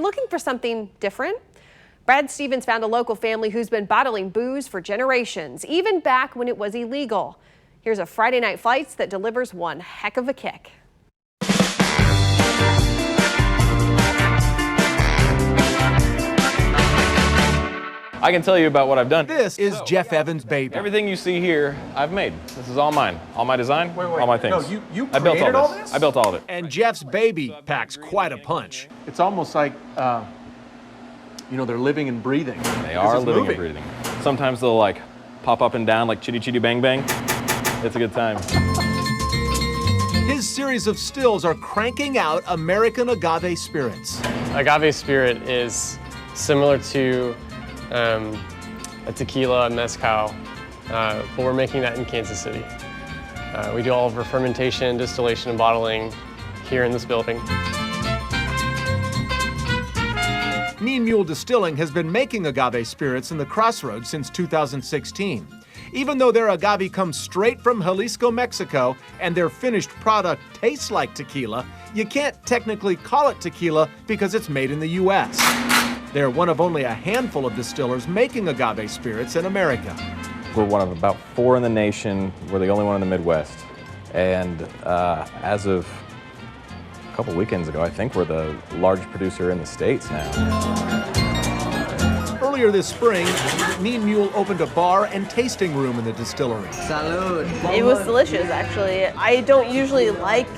Looking for something different? Brad Stevens found a local family who's been bottling booze for generations, even back when it was illegal. Here's a Friday Night Flights that delivers one heck of a kick. I can tell you about what I've done. This is Jeff Evans' baby. Everything you see here, I've made. This is all mine. All my design, all my things. No, you I built created all all this. this? I built all of it. And Jeff's baby packs quite a punch. It's almost like, they're living and breathing. They are living and breathing. Sometimes they'll like pop up and down like chitty chitty bang bang. It's a good time. His series of stills are cranking out American agave spirits. Agave spirit is similar to a tequila and mezcal, but we're making that in Kansas City. We do all of our fermentation, distillation, and bottling here in this building. Mean Mule Distilling has been making agave spirits in the Crossroads since 2016. Even though their agave comes straight from Jalisco, Mexico, and their finished product tastes like tequila, you can't technically call it tequila because it's made in the U.S. They're one of only a handful of distillers making agave spirits in America. We're one of about 4 in the nation. We're the only one in the Midwest. And as of a couple weekends ago, I think we're the largest producer in the States now. Earlier this spring, Mean Mule opened a bar and tasting room in the distillery. Salud. It was delicious, actually. I don't usually like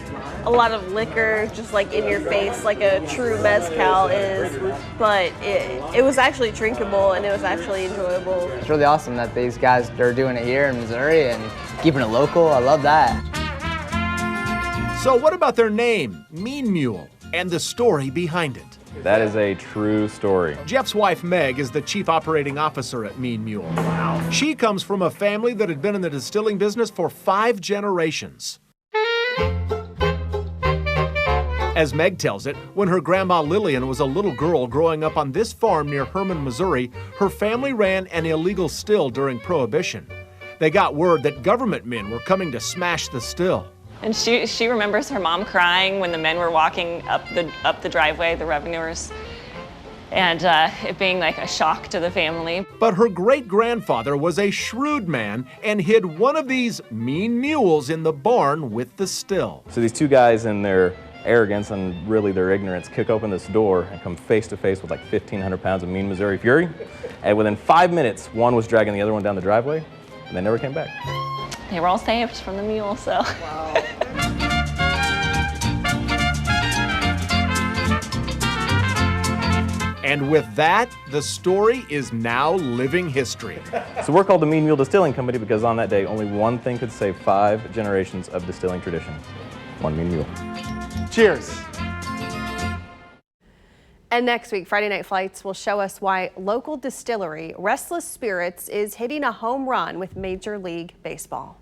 a lot of liquor just like in your face like a true mezcal is, but it was actually drinkable and it was actually enjoyable. It's really awesome that these guys are doing it here in Missouri and keeping it local. I love that. So what about their name, Mean Mule, and the story behind it? That is a true story. Jeff's wife, Meg, is the chief operating officer at Mean Mule. Wow. She comes from a family that had been in the distilling business for 5 generations. As Meg tells it, when her grandma Lillian was a little girl growing up on this farm near Hermann, Missouri, her family ran an illegal still during Prohibition. They got word that government men were coming to smash the still. And she remembers her mom crying when the men were walking up the driveway, the revenuers, and it being like a shock to the family. But her great-grandfather was a shrewd man and hid one of these mean mules in the barn with the still. So these 2 guys in their arrogance and really their ignorance kick open this door and come face to face with like 1,500 pounds of mean Missouri fury. And within 5 minutes, one was dragging the other one down the driveway, and they never came back. They were all saved from the mule, so. Wow. And with that, the story is now living history. So we're called the Mean Mule Distilling Company because on that day, only one thing could save 5 generations of distilling tradition. One mean mule. Cheers. And next week, Friday Night Flights will show us why local distillery Restless Spirits is hitting a home run with Major League Baseball.